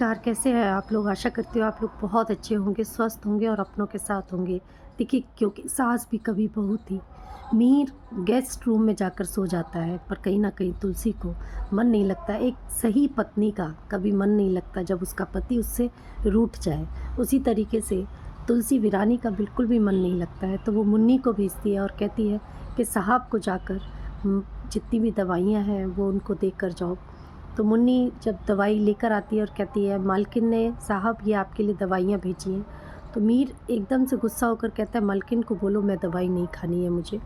नमस्कार, कैसे हैं आप लोग? आशा करती हूँ आप लोग बहुत अच्छे होंगे, स्वस्थ होंगे और अपनों के साथ होंगे। देखिए, क्योंकि सास भी कभी बहू थी। मीर गेस्ट रूम में जाकर सो जाता है, पर कहीं न कहीं तुलसी को मन नहीं लगता। एक सही पत्नी का कभी मन नहीं लगता जब उसका पति उससे रूठ जाए। उसी तरीके से तुलसी वीरानी का बिल्कुल भी मन नहीं लगता है, तो वो मुन्नी को भेजती है और कहती है कि साहब को जाकर जितनी भी दवाइयाँ हैं वो उनको देकर जाओ। तो मुन्नी जब दवाई लेकर आती है और कहती है, मालकिन ने साहब ये आपके लिए दवाइयाँ भेजी हैं। तो मीर एकदम से गुस्सा होकर कहता है, मालकिन को बोलो मैं दवाई नहीं खानी है मुझे।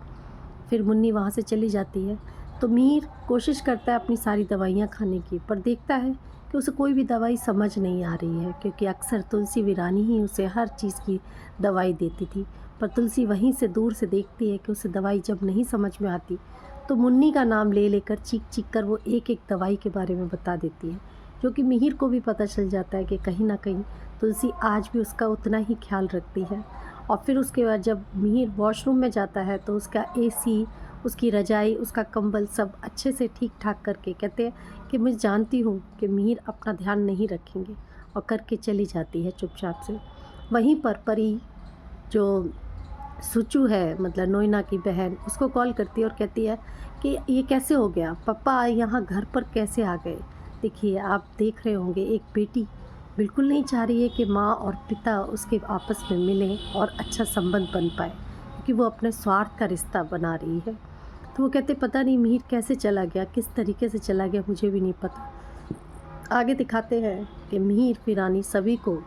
फिर मुन्नी वहाँ से चली जाती है। तो मीर कोशिश करता है अपनी सारी दवाइयाँ खाने की, पर देखता है कि उसे कोई भी दवाई समझ नहीं आ रही है, क्योंकि अक्सर तुलसी वीरानी ही उसे हर चीज़ की दवाई देती थी। पर तुलसी वहीं से दूर से देखती है कि उसे दवाई जब नहीं समझ में आती, तो मुन्नी का नाम ले लेकर चीख कर वो एक एक दवाई के बारे में बता देती है, जो कि मिहिर को भी पता चल जाता है कि कहीं ना कहीं तुलसी आज भी उसका उतना ही ख्याल रखती है। और फिर उसके बाद जब मिहिर वॉशरूम में जाता है तो उसका एसी, उसकी रजाई, उसका कंबल सब अच्छे से ठीक ठाक करके कहते हैं कि मैं जानती हूँ कि मिहिर अपना ध्यान नहीं रखेंगे, और करके चली जाती है चुपचाप से। वहीं पर परी, जो सुचू है मतलब नोइना की बहन, उसको कॉल करती है और कहती है कि ये कैसे हो गया, पापा यहाँ घर पर कैसे आ गए। देखिए, आप देख रहे होंगे एक बेटी बिल्कुल नहीं चाह रही है कि माँ और पिता उसके आपस में मिलें और अच्छा संबंध बन पाए, क्योंकि वो अपने स्वार्थ का रिश्ता बना रही है। तो वो कहते पता नहीं मिहिर कैसे चला गया, किस तरीके से चला गया, मुझे भी नहीं पता। आगे दिखाते हैं कि मिहिर वीरानी सभी को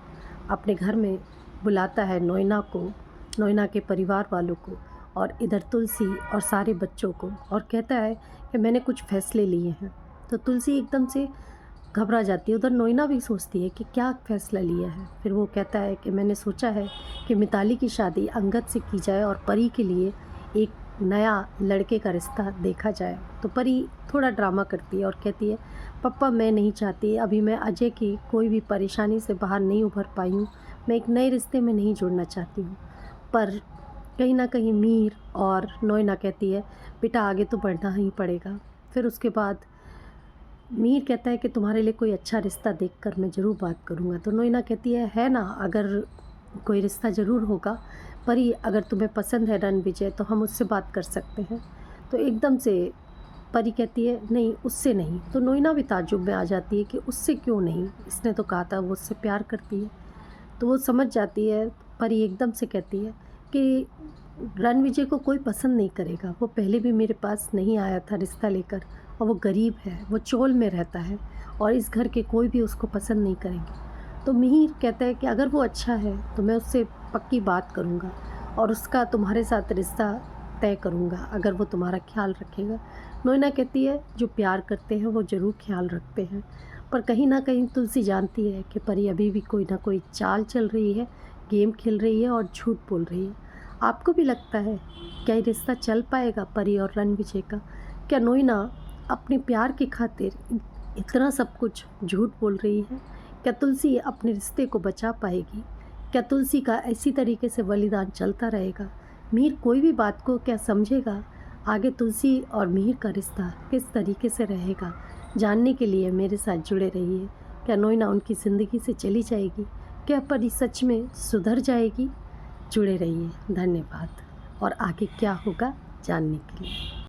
अपने घर में बुलाता है, नोइना को, नोइना के परिवार वालों को, और इधर तुलसी और सारे बच्चों को, और कहता है कि मैंने कुछ फ़ैसले लिए हैं। तो तुलसी एकदम से घबरा जाती है। उधर नोइना भी सोचती है कि क्या फ़ैसला लिया है। फिर वो कहता है कि मैंने सोचा है कि मिताली की शादी अंगद से की जाए और परी के लिए एक नया लड़के का रिश्ता देखा जाए। तो परी थोड़ा ड्रामा करती है और कहती है, पप्पा मैं नहीं चाहती, अभी मैं अजय की कोई भी परेशानी से बाहर नहीं उभर पाई हूँ, मैं एक नए रिश्ते में नहीं जुड़ना चाहती हूँ। पर कहीं ना कहीं मीर और नोइना कहती है, बेटा आगे तो बढ़ना ही पड़ेगा। फिर उसके बाद मीर कहता है कि तुम्हारे लिए कोई अच्छा रिश्ता देखकर मैं ज़रूर बात करूँगा। तो नोइना कहती है ना, अगर कोई रिश्ता ज़रूर होगा, पर ये अगर तुम्हें पसंद है रणविजय तो हम उससे बात कर सकते हैं। तो एकदम से परी कहती है नहीं, उससे नहीं। तो नोइना भी ताज्जुब में आ जाती है कि उससे क्यों नहीं, इसने तो कहा था वो उससे प्यार करती है। तो वो समझ जाती है। परी एकदम से कहती है कि रणविजय को कोई पसंद नहीं करेगा, वो पहले भी मेरे पास नहीं आया था रिश्ता लेकर, और वो गरीब है, वो चोल में रहता है, और इस घर के कोई भी उसको पसंद नहीं करेंगे। तो मिहिर कहता है कि अगर वो अच्छा है तो मैं उससे पक्की बात करूँगा और उसका तुम्हारे साथ रिश्ता तय करूँगा, अगर वो तुम्हारा ख्याल रखेगा। नोइना कहती है जो प्यार करते हैं वो ज़रूर ख्याल रखते हैं। पर कहीं ना कहीं तुलसी जानती है कि परी अभी भी कोई ना कोई चाल चल रही है, गेम खेल रही है और झूठ बोल रही है। आपको भी लगता है क्या ये रिश्ता चल पाएगा परी और रणविजय का? क्या नोइना अपने प्यार की खातिर इतना सब कुछ झूठ बोल रही है? क्या तुलसी अपने रिश्ते को बचा पाएगी? क्या तुलसी का इसी तरीके से बलिदान चलता रहेगा? मीर कोई भी बात को क्या समझेगा? आगे तुलसी और मीर का रिश्ता किस तरीके से रहेगा, जानने के लिए मेरे साथ जुड़े रहिए। क्या नोइना उनकी ज़िंदगी से चली जाएगी? क्या परी सच में सुधर जाएगी? जुड़े रहिए। धन्यवाद। और आगे क्या होगा जानने के लिए।